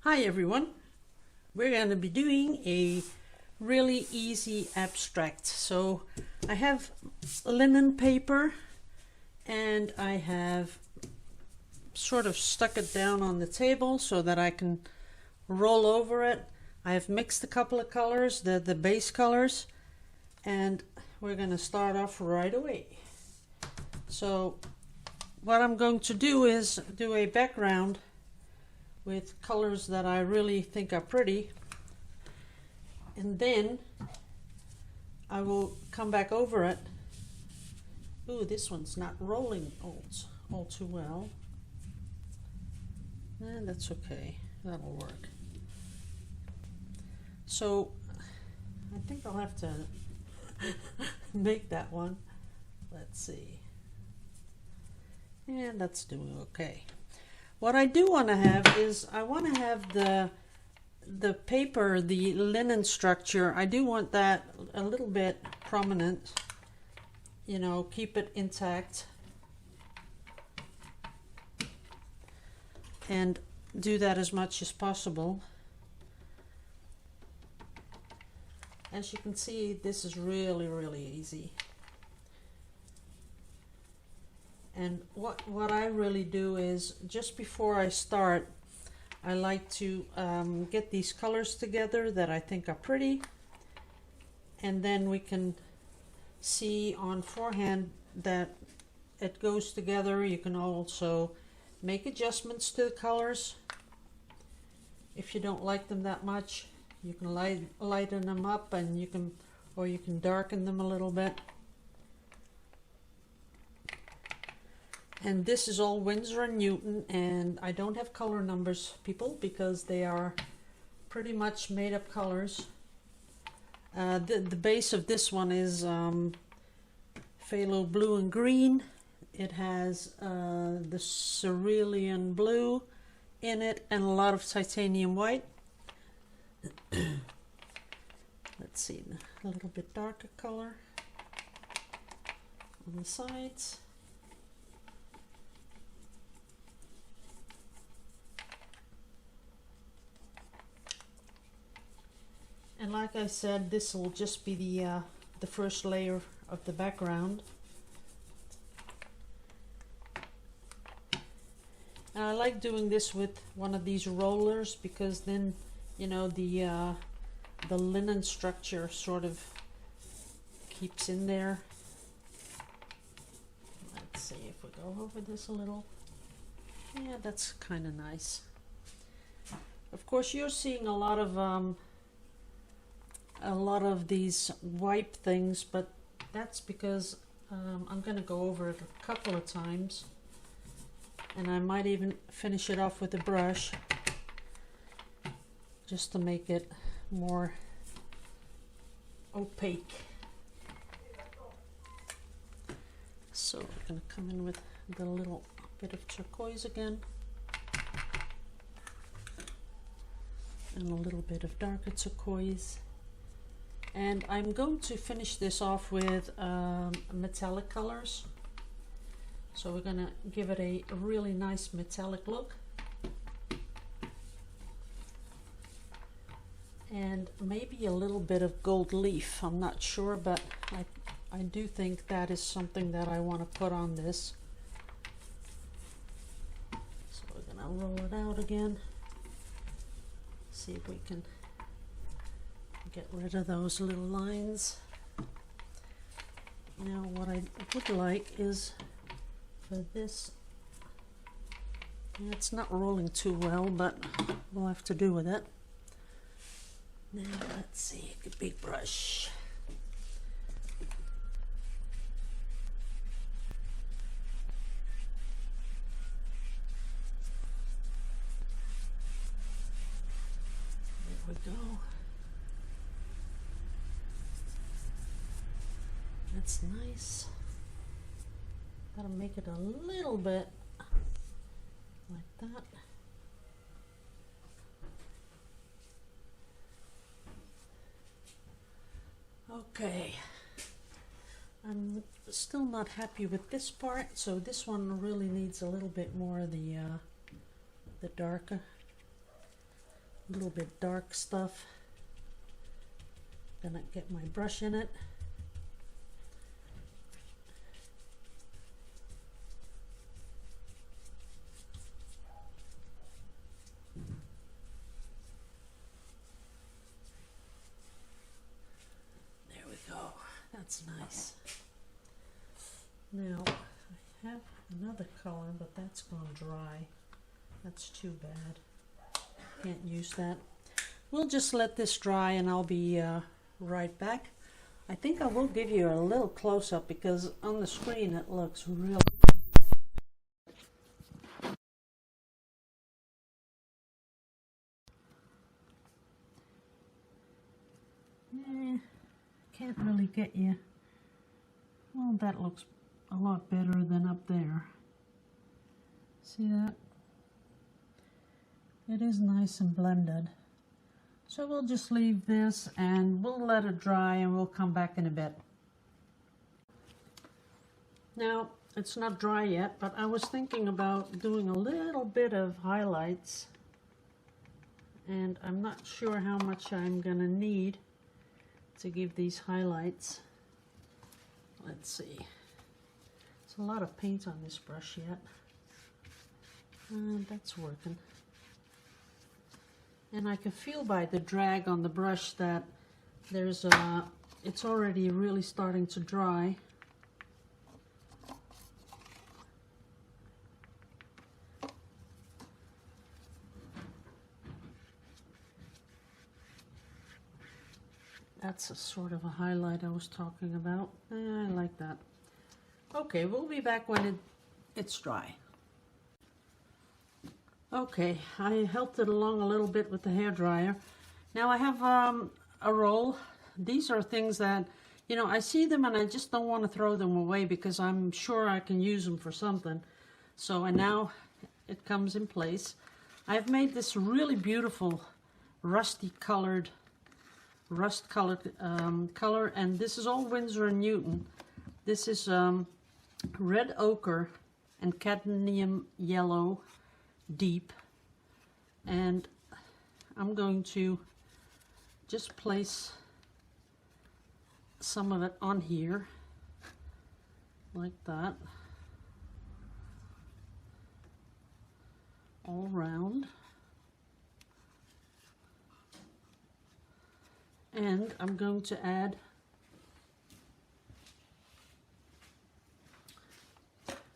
Hi everyone, we're going to be doing a really easy abstract. So I have linen paper and I have sort of stuck it down on the table so that I can roll over it. I have mixed a couple of colors, the base colors, and we're going to start off right away. So what I'm going to do is do a background with colors that I really think are pretty, and then I will come back over it. Ooh, this one's not rolling all too well. That's okay, that'll work. So I think I'll have to make that one. Let's see. And that's doing okay. What I do want to have is I want to have the paper, the linen structure. I do want that a little bit prominent, you know, keep it intact, and do that as much as possible. As you can see, this is really easy. And what I really do is, just before I start, I like to get these colors together that I think are pretty, and then we can see on forehand that it goes together. You can also make adjustments to the colors. If you don't like them that much, you can lighten them up, and you can darken them a little bit. And this is all Winsor & Newton, and I don't have color numbers, people, because they are pretty much made up colors. The base of this one is phthalo blue and green. It has the cerulean blue in it and a lot of titanium white. Let's see, a little bit darker color on the sides. And like I said, this will just be the first layer of the background. And I like doing this with one of these rollers, because then, you know, the linen structure sort of keeps in there. Let's see if we go over this a little. Yeah, that's kind of nice. Of course, you're seeing a lot of these wipe things, but that's because I'm going to go over it a couple of times, and I might even finish it off with a brush just to make it more opaque. So we're going to come in with the little bit of turquoise again, and a little bit of darker turquoise. And I'm going to finish this off with metallic colors. So we're going to give it a really nice metallic look. And maybe a little bit of gold leaf. I'm not sure, but I do think that is something that I want to put on this. So we're going to roll it out again. See if we can get rid of those little lines. Now what I would like is for this, it's not rolling too well, but we'll have to do with it. Now let's see, a big brush. There we go. That's nice. Gotta make it a little bit like that. Okay. I'm still not happy with this part, so this one really needs a little bit more of the darker. a little bit dark stuff. Gonna get my brush in it. There we go. That's nice. Now I have another color, but that's gone dry. That's too bad. Can't use that. We'll just let this dry and I'll be right back. I think I will give you a little close-up because on the screen it looks really can't really get you. Well, that looks a lot better than up there. See that? It is nice and blended. So we'll just leave this and we'll let it dry and we'll come back in a bit. Now, it's not dry yet, but I was thinking about doing a little bit of highlights. And I'm not sure how much I'm gonna need to give these highlights. Let's see. There's a lot of paint on this brush yet. That's working. And I can feel by the drag on the brush that there's it's already really starting to dry. That's a sort of a highlight I was talking about. I like that. Okay, we'll be back when it's dry. Okay, I helped it along a little bit with the hairdryer. Now I have a roll. These are things that, you know, I see them and I just don't want to throw them away because I'm sure I can use them for something. So, and now it comes in place. I've made this really beautiful rust colored color, and this is all Winsor & Newton. This is red ochre and cadmium yellow deep, and I'm going to just place some of it on here like that, all around. And I'm going to add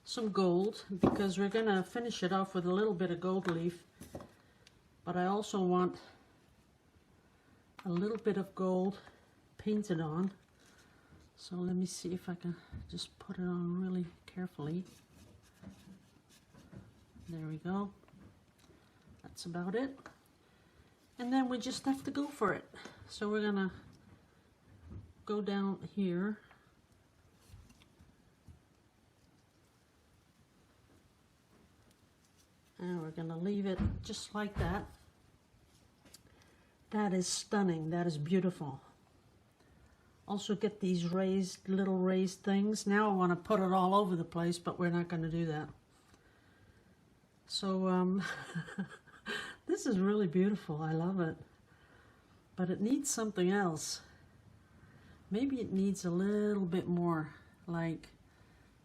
some gold because we're going to finish it off with a little bit of gold leaf, but I also want a little bit of gold painted on. So let me see if I can just put it on really carefully. There we go. That's about it. And then we just have to go for it. So we're gonna go down here. And we're gonna leave it just like that. That is stunning. That is beautiful. Also get these little raised things. Now I want to put it all over the place, but we're not going to do that. So this is really beautiful. I love it. But it needs something else. Maybe it needs a little bit more. Like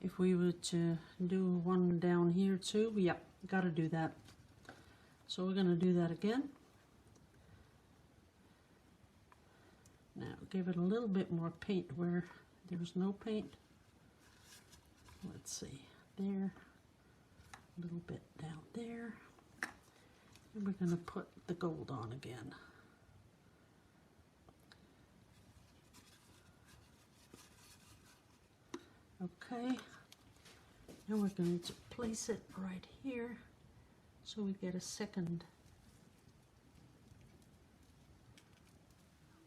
if we were to do one down here too. Yep, got to do that. So we're going to do that again. Now give it a little bit more paint where there's no paint. Let's see, there, a little bit down there. And we're going to put the gold on again. Okay, now we're going to place it right here so we get a second.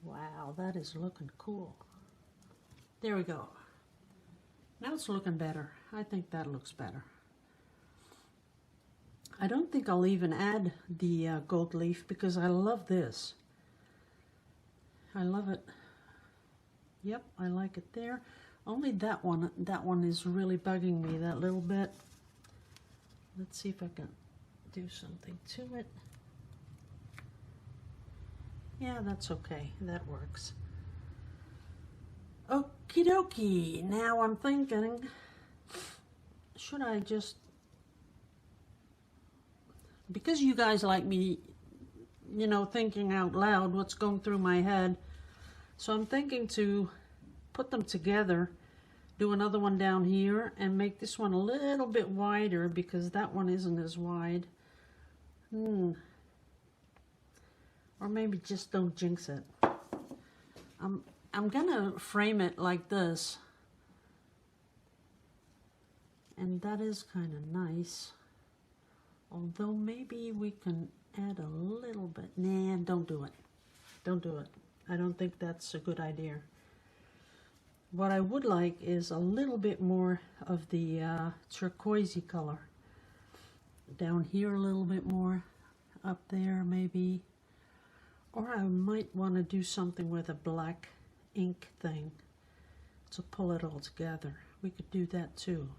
Wow, that is looking cool. There we go. Now it's looking better. I think that looks better. I don't think I'll even add the gold leaf because I love this. I love it. Yep, I like it there. Only that one is really bugging me, that little bit. Let's see if I can do something to it. Yeah, that's okay. That works. Okie dokie. Now I'm thinking, should I just, because you guys like me, you know, thinking out loud what's going through my head, so I'm thinking to put them together, do another one down here, and make this one a little bit wider because that one isn't as wide. Or maybe just don't jinx it. I'm gonna frame it like this, and that is kind of nice, although maybe we can add a little bit. Nah, don't do it. Don't do it. I don't think that's a good idea. What I would like is a little bit more of the turquoisey color. Down here a little bit more, up there maybe. Or I might want to do something with a black ink thing to pull it all together. We could do that too.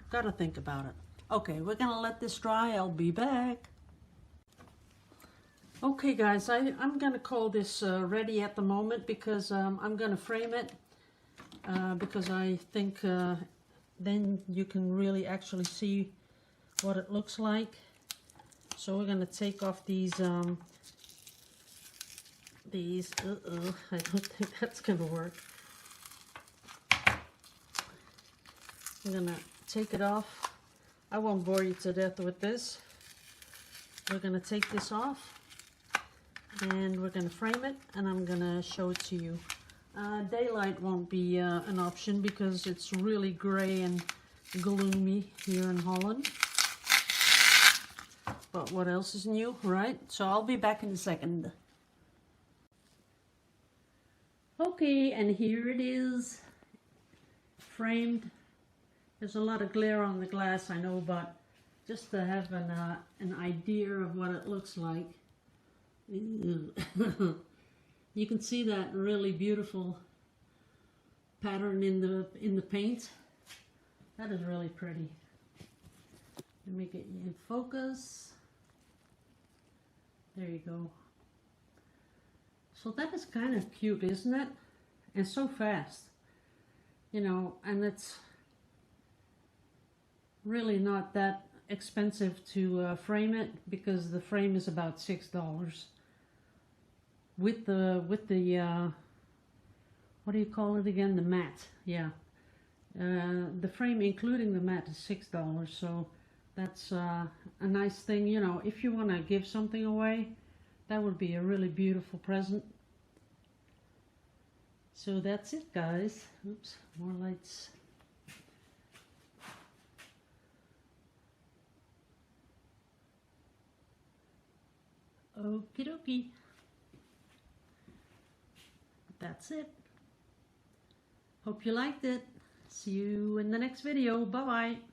Gotta think about it. Okay, we're gonna let this dry. I'll be back. Okay guys, I'm gonna call this ready at the moment because I'm gonna frame it because I think then you can really actually see what it looks like. So we're gonna take off these I don't think that's gonna work. I'm gonna take it off. I won't bore you to death with this. We're gonna take this off and we're gonna frame it, and I'm gonna show it to you. Daylight won't be an option because it's really gray and gloomy here in Holland. But what else is new, right? So I'll be back in a second. Okay, and here it is, framed. There's a lot of glare on the glass, I know, but just to have an idea of what it looks like. You can see that really beautiful pattern in the paint. That is really pretty. Let me get you in focus. There you go. So that is kind of cute, isn't it? And so fast, you know, and it's really not that expensive to frame it because the frame is about $6 with the what do you call it again, the mat. Yeah, the frame including the mat is $6, so that's a nice thing, you know, if you want to give something away. That would be a really beautiful present. So that's it, guys. Oops, more lights. Okie dokie. That's it. Hope you liked it. See you in the next video. Bye-bye.